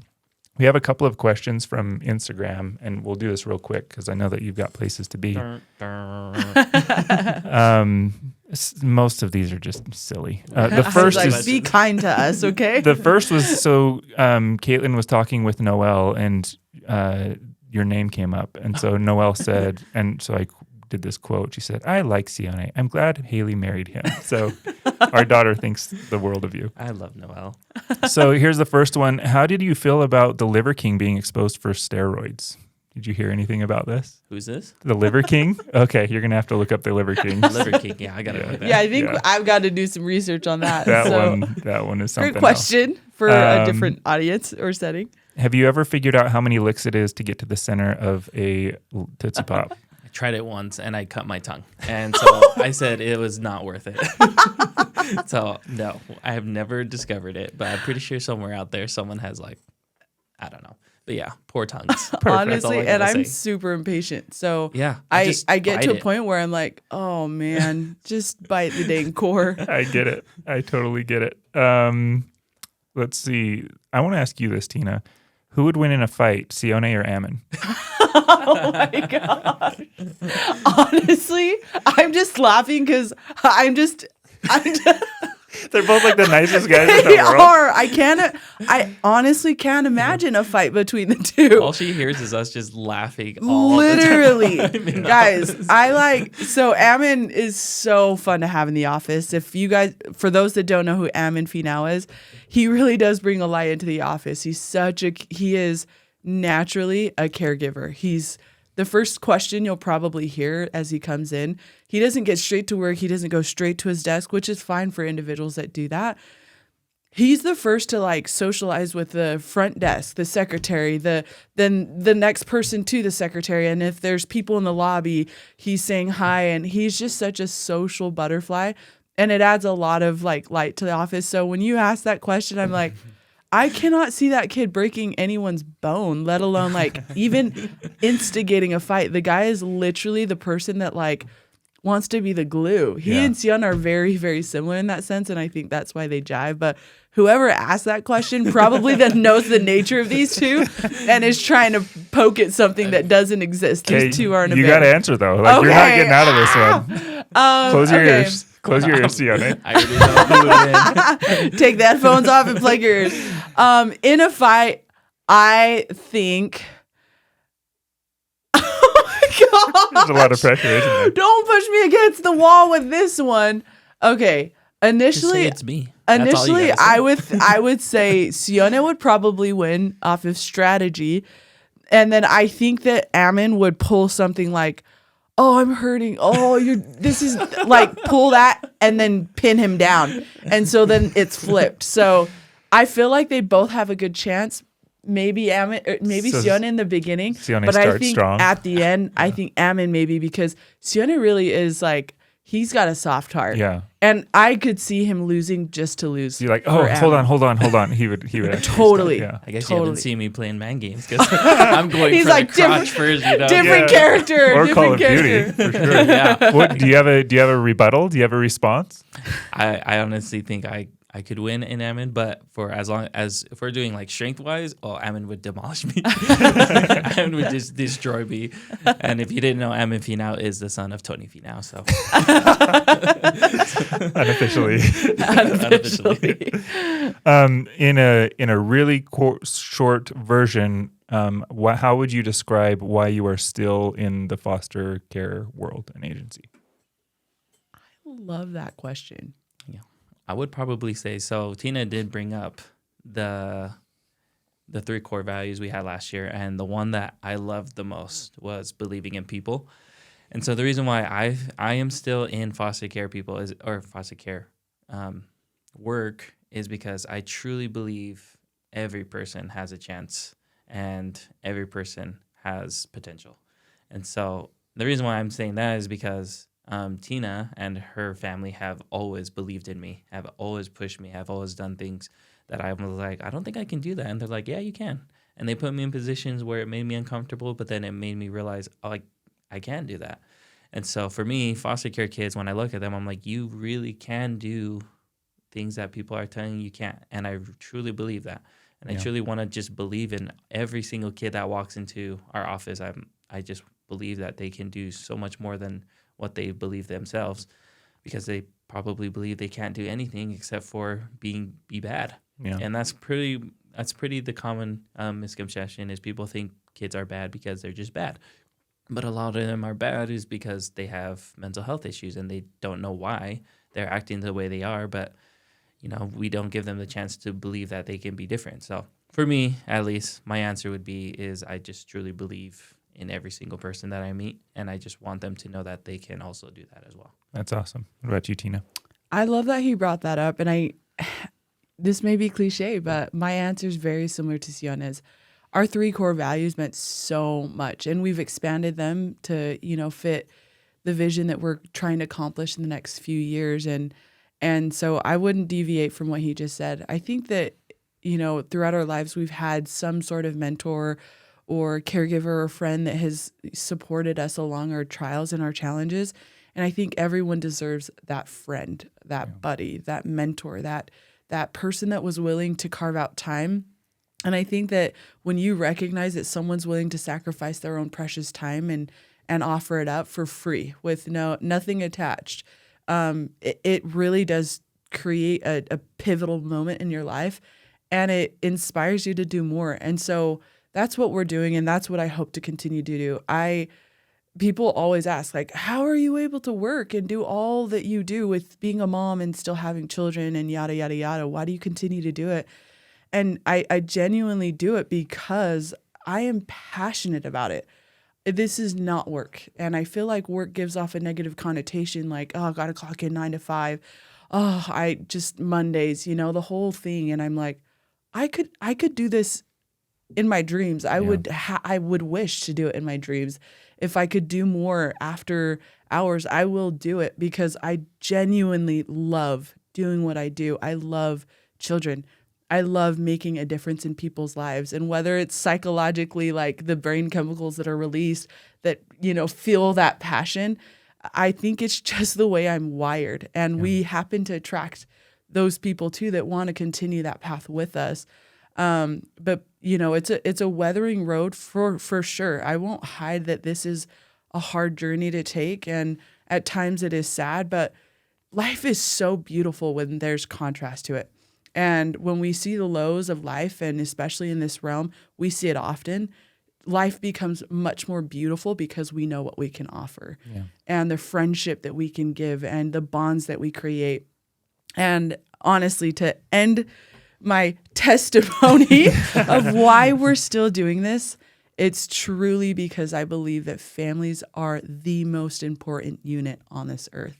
we have a couple of questions from Instagram, and we'll do this real quick because I know that you've got places to be. Most of these are just silly. The first is be kind to us, okay? The first was Caitlin was talking with Noelle, and your name came up, and so Noelle said, and so I did this quote. She said, "I like Sione. I'm glad Haley married him." So our daughter thinks the world of you. I love Noelle. So here's the first one. How did you feel about the Liver King being exposed for steroids? Did you hear anything about this? Who's this? The Liver King? Okay, you're going to have to look up the Liver King. Liver King, I got to know that. Yeah, I think I've got to do some research on that. That one is something great question else. For a different audience or setting. Have you ever figured out how many licks it is to get to the center of a Tootsie Pop? I tried it once, and I cut my tongue. And so I said it was not worth it. So, no, I have never discovered it, but I'm pretty sure somewhere out there someone has, like, I don't know. But yeah, poor tongues. Honestly, and I'm super impatient. So I get to a point where I'm like, oh man, just bite the dang core. I get it. I totally get it. Let's see. I want to ask you this, Tina. Who would win in a fight, Sione or Ammon? Oh my gosh. Honestly, I'm just laughing because I'm just They're both like the nicest guys in the They world. are. I honestly can't imagine a fight between the two. All she hears is us just laughing all Literally. the time. in the Guys, office. so Ammon is so fun to have in the office. If you guys, for those that don't know who Ammon Finau is, he really does bring a light into the office. He is naturally a caregiver. He's the first question you'll probably hear as he comes in. He doesn't get straight to work. He doesn't go straight to his desk, which is fine for individuals that do that. He's the first to like socialize with the front desk, the secretary, then the next person to the secretary. And if there's people in the lobby, he's saying hi, and he's just such a social butterfly. And it adds a lot of like light to the office. So when you ask that question, I'm like, I cannot see that kid breaking anyone's bone, let alone like even instigating a fight. The guy is literally the person that like wants to be the glue. He and Sione are very, very similar in that sense, and I think that's why they jive. But whoever asked that question probably then knows the nature of these two and is trying to poke at something that doesn't exist. These two aren't. You got to answer though. Like you're not getting out of this one. Close your ears. Close your ears, Sione. I already know who it is. Take the headphones off and plug your ears. In a fight, I think. Oh my God! There's a lot of pressure, isn't there? Don't push me against the wall with this one. Okay. Just say Initially, it's me. That's all you initially, gotta say. I would say Sione would probably win off of strategy, and then I think that Ammon would pull something like, "Oh, I'm hurting. Oh, this is like pull that and then pin him down," and so then it's flipped. So I feel like they both have a good chance. Maybe Ammon, maybe So Sione in the beginning, Sione but I starts think strong. at the end, I think Ammon maybe because Sione really is like he's got a soft heart. Yeah. And I could see him losing just to lose. You're like, for oh, hold Ammon. on. He would actually Totally. start, I guess you Totally. haven't seen me playing man games because I'm going He's for like the crotch first, you know. different Yeah. character. Or different Call of character. Duty, for sure. Yeah. What do you have a rebuttal? Do you have a response? I honestly think I could win in Ammon, but for as long as if we're doing like strength wise, Ammon would demolish me. Ammon would just destroy me. And if you didn't know, Ammon Finau is the son of Tony Finau, so Unofficially. unofficially. In a really short version, how would you describe why you are still in the foster care world and agency? Love that question. I would probably say so. Tina did bring up the 3 core values we had last year, and the one that I loved the most was believing in people. And so the reason why I am still in foster care foster care work is because I truly believe every person has a chance and every person has potential. And so the reason why I'm saying that is because Tina and her family have always believed in me, have always pushed me, have always done things that I was like, I don't think I can do that. And they're like, yeah, you can. And they put me in positions where it made me uncomfortable, but then it made me realize, like, I can do that. And so for me, foster care kids, when I look at them, I'm like, you really can do things that people are telling you can't. And I truly believe that. And I truly want to just believe in every single kid that walks into our office. I just believe that they can do so much more than what they believe themselves, because they probably believe they can't do anything except for be bad. Yeah. And that's pretty the common misconception is people think kids are bad because they're just bad. But a lot of them are bad is because they have mental health issues and they don't know why they're acting the way they are. But, we don't give them the chance to believe that they can be different. So for me, at least, my answer would be I just truly believe in every single person that I meet, and I just want them to know that they can also do that as well. That's awesome. What about you, Tina? I love that he brought that up. And this may be cliche, but my answer is very similar to Sione's. Our 3 core values meant so much, and we've expanded them to, fit the vision that we're trying to accomplish in the next few years. And so I wouldn't deviate from what he just said. I think that, throughout our lives, we've had some sort of mentor or caregiver or friend that has supported us along our trials and our challenges. And I think everyone deserves that friend, that buddy, that mentor, that person that was willing to carve out time. And I think that when you recognize that someone's willing to sacrifice their own precious time and offer it up for free with nothing attached, it really does create a pivotal moment in your life, and it inspires you to do more. And so that's what we're doing, and that's what I hope to continue to do. People always ask, like, how are you able to work and do all that you do with being a mom and still having children and yada, yada, yada? Why do you continue to do it? And I genuinely do it because I am passionate about it. This is not work. And I feel like work gives off a negative connotation, like, oh, I got to clock in 9 to 5. Oh, I just Mondays, the whole thing. And I'm like, I could do this in my dreams. I would wish to do it in my dreams. If I could do more after hours, I will do it because I genuinely love doing what I do. I love children. I love making a difference in people's lives. And whether it's psychologically, like the brain chemicals that are released that, feel that passion, I think it's just the way I'm wired. And we happen to attract those people too that want to continue that path with us. But it's a weathering road for sure. I won't hide that this is a hard journey to take. And at times it is sad, but life is so beautiful when there's contrast to it. And when we see the lows of life, and especially in this realm, we see it often, life becomes much more beautiful because we know what we can offer and the friendship that we can give and the bonds that we create. And honestly, to end my testimony of why we're still doing this, it's truly because I believe that families are the most important unit on this earth.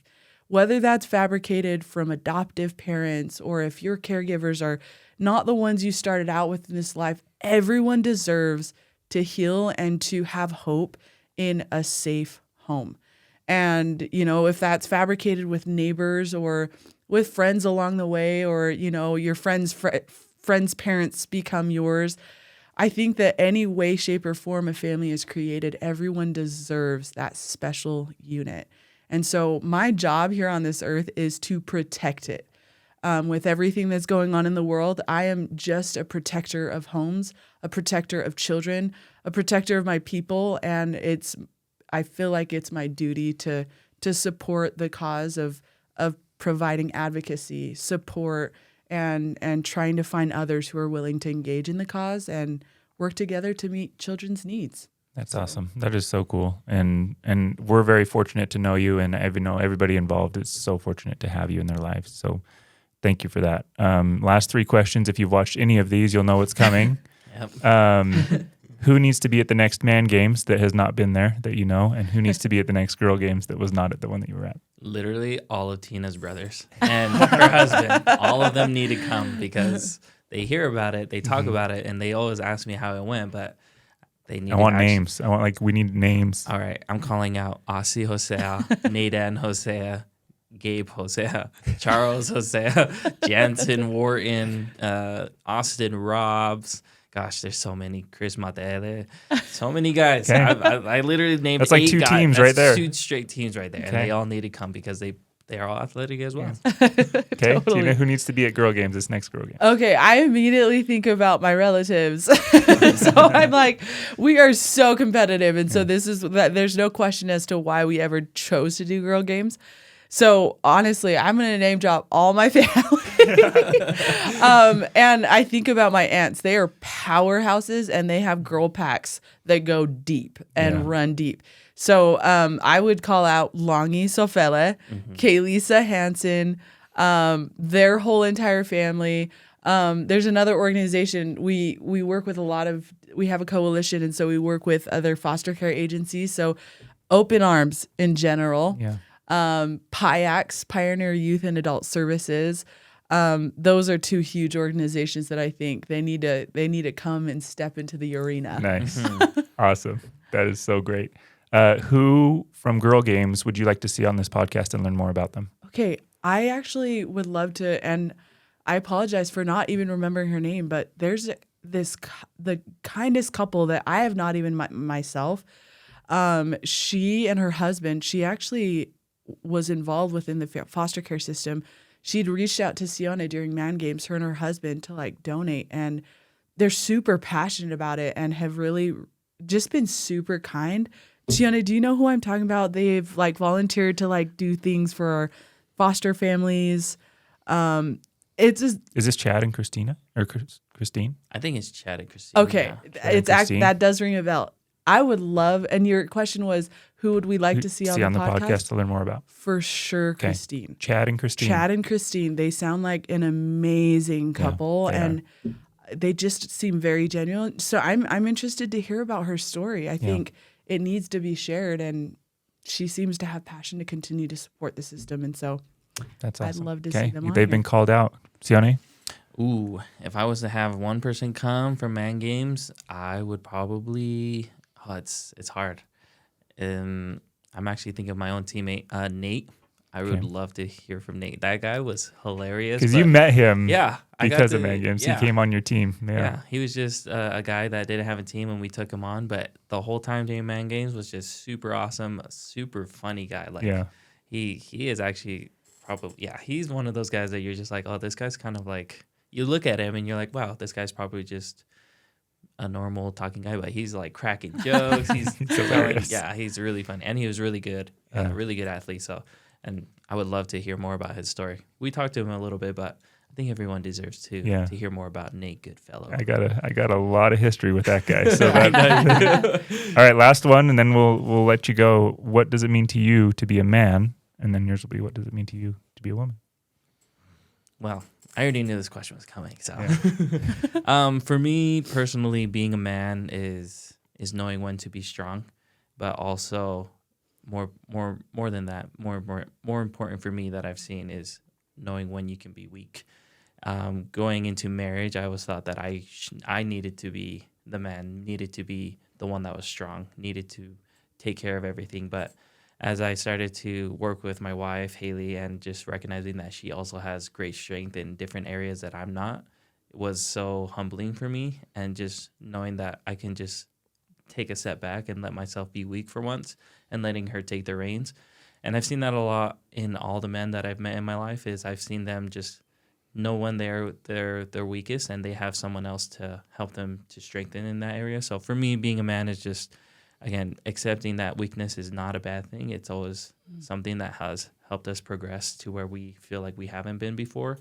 Whether that's fabricated from adoptive parents or if your caregivers are not the ones you started out with in this life, everyone deserves to heal and to have hope in a safe home. And, if that's fabricated with neighbors or with friends along the way, or, your friends' parents become yours, I think that any way, shape, or form a family is created, everyone deserves that special unit. And so my job here on this earth is to protect it. With everything that's going on in the world, I am just a protector of homes, a protector of children, a protector of my people. And I feel like it's my duty to support the cause of providing advocacy, support, and trying to find others who are willing to engage in the cause and work together to meet children's needs. That's awesome. That is so cool. And we're very fortunate to know you, and everybody involved is so fortunate to have you in their lives. So thank you for that. Last 3 questions. If you've watched any of these, you'll know what's coming. Who needs to be at the next man games that has not been there that you know, and who needs to be at the next girl games that was not at the one that you were at? Literally all of Tina's brothers and her husband. All of them need to come because they hear about it, they talk about it, and they always ask me how it went, but they need names. We need names. All right, I'm calling out Aussie Hosea, Nadan Hosea, Gabe Hosea, Charles Hosea, Jansen Worton, Austin Robs. Gosh, there's so many. Chris Matele. So many guys. Okay. I literally named That's like 8 2 guys. teams That's right there. 2 straight teams right there. Okay. And they all need to come because they are all athletic as well. Okay. Totally. Tina, who needs to be at girl games this next girl game? Okay, I immediately think about my relatives. So I'm like, we are so competitive. And so there's no question as to why we ever chose to do girl games. So honestly, I'm going to name drop all my family. And I think about my aunts. They are powerhouses and they have girl packs that go deep and run deep. So I would call out Longi Sofele, Kaylisa Hansen, their whole entire family. There's another organization. We work with we have a coalition, and so we work with other foster care agencies. So Open Arms in general. Yeah. PIACS, Pioneer Youth and Adult Services. Those are 2 huge organizations that I think they need to come and step into the arena. Nice. Awesome. That is so great. Who from girl games would you like to see on this podcast and learn more about them? Okay, I actually would love to, and I apologize for not even remembering her name, but there's the kindest couple that I have not even myself. She and her husband, she actually was involved within the foster care system. She'd reached out to Sione during Man Games, her and her husband, to donate, and they're super passionate about it and have really just been super kind. Sione, do you know who I'm talking about? They've volunteered to do things for our foster families. It's just Is this Chad and Christina or Christine? I think it's Chad and Christina. okay. Yeah. It's Christine. that does ring a bell. I would love, and your question was, who would we like to see on the podcast? To learn more about? For sure, Okay. Christine. Chad and Christine. Chad and Christine, they sound like an amazing couple, they and they just seem very genuine. So I'm interested to hear about her story. I think it needs to be shared, and she seems to have passion to continue to support the system. And so That's awesome. I'd love to see them on They've here. been called out. Sione? Ooh, if I was to have one person come from Man Games, I would probably. Oh, it's hard. I'm actually thinking of my own teammate, Nate. I would love to hear from Nate. That guy was hilarious. Because you met him Yeah, because of Man Games. Yeah. He came on your team. Yeah, he was just a guy that didn't have a team, and we took him on. But the whole time doing Man Games was just super awesome, a super funny guy. Like, he is actually probably, he's one of those guys that you're just like, oh, this guy's kind of like, you look at him and you're like, wow, this guy's probably just a normal talking guy, but he's like cracking jokes. He's hilarious. he's really funny, and he was really good, really good athlete. So, and I would love to hear more about his story. We talked to him a little bit, but I think everyone deserves to hear more about Nate Goodfellow. I got a lot of history with that guy. So all right, last one, and then we'll let you go. What does it mean to you to be a man? And then yours will be, what does it mean to you to be a woman? Well, I already knew this question was coming. So, for me personally, being a man is knowing when to be strong, but also more than that, more important for me that I've seen is knowing when you can be weak. Going into marriage, I always thought that I needed to be the man, needed to be the one that was strong, needed to take care of everything. But as I started to work with my wife, Haley, and just recognizing that she also has great strength in different areas that I'm not, it was so humbling for me. And just knowing that I can just take a step back and let myself be weak for once and letting her take the reins. And I've seen that a lot in all the men that I've met in my life is I've seen them just know when they're weakest and they have someone else to help them to strengthen in that area. So for me, being a man is just, again, accepting that weakness is not a bad thing. It's always something that has helped us progress to where we feel like we haven't been before.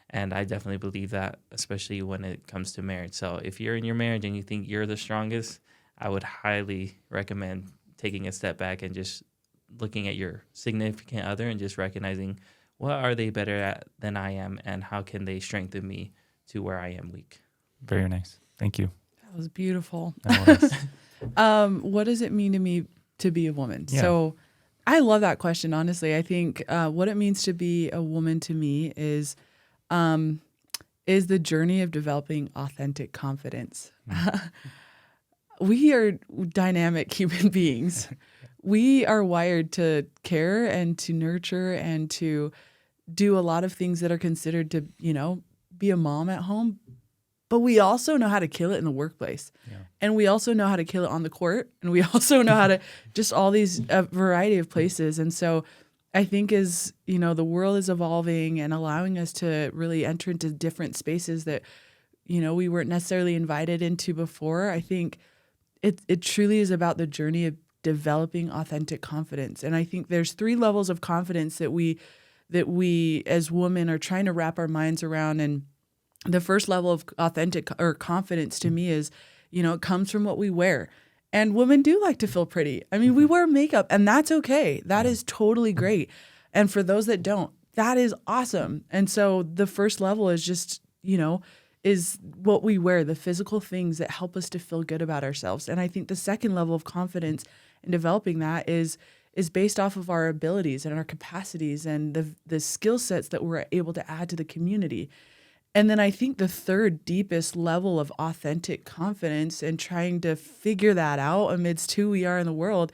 And I definitely believe that, especially when it comes to marriage. So if you're in your marriage and you think you're the strongest, I would highly recommend taking a step back and just looking at your significant other and just recognizing what are they better at than I am and how can they strengthen me to where I am weak. Very nice. Thank you. That was beautiful. That was. What does it mean to me to be a woman? Yeah. So I love that question, honestly. I think what it means to be a woman to me is the journey of developing authentic confidence. We are dynamic human beings. We are wired to care and to nurture and to do a lot of things that are considered to, be a mom at home. But we also know how to kill it in the workplace. Yeah. And we also know how to kill it on the court. And we also know how to just all these variety of places. And so I think as, the world is evolving and allowing us to really enter into different spaces that, we weren't necessarily invited into before, I think it truly is about the journey of developing authentic confidence. And I think there's 3 levels of confidence that we as women are trying to wrap our minds around. And the first level of authentic or confidence to me is, it comes from what we wear. And women do like to feel pretty. I mean, we wear makeup and that's okay. That is totally great. And for those that don't, that is awesome. And so the first level is just, is what we wear, the physical things that help us to feel good about ourselves. And I think the second level of confidence in developing that is based off of our abilities and our capacities and the skill sets that we're able to add to the community. And then I think the third deepest level of authentic confidence and trying to figure that out amidst who we are in the world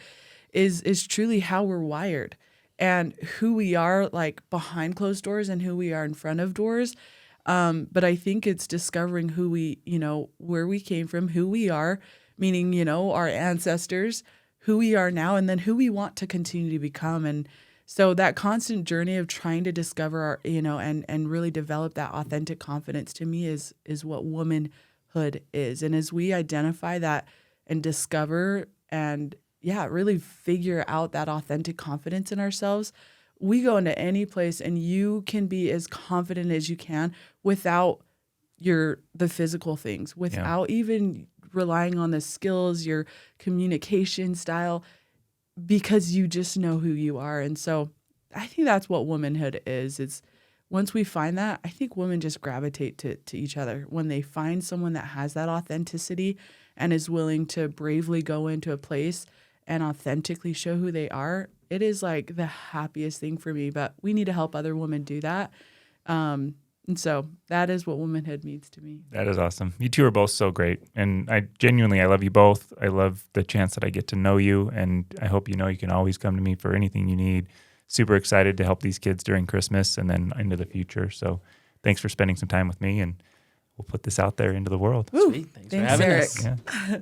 is truly how we're wired and who we are like behind closed doors and who we are in front of doors. But I think it's discovering who we, where we came from, who we are, meaning, our ancestors, who we are now, and then who we want to continue to become. And so that constant journey of trying to discover our, and really develop that authentic confidence to me is what womanhood is. And as we identify that and discover and really figure out that authentic confidence in ourselves, we go into any place and you can be as confident as you can without the physical things, without even relying on the skills, your communication style, because you just know who you are. And so I think that's what womanhood is. It's once we find that, I think women just gravitate to each other. When they find someone that has that authenticity and is willing to bravely go into a place and authentically show who they are, it is like the happiest thing for me. But we need to help other women do that. And so that is what womanhood means to me. That is awesome. You two are both so great. And I love you both. I love the chance that I get to know you. And I hope you know you can always come to me for anything you need. Super excited to help these kids during Christmas and then into the future. So thanks for spending some time with me, and we'll put this out there into the world. Ooh, Sweet. Thanks for thanks, having Eric. us. Yeah.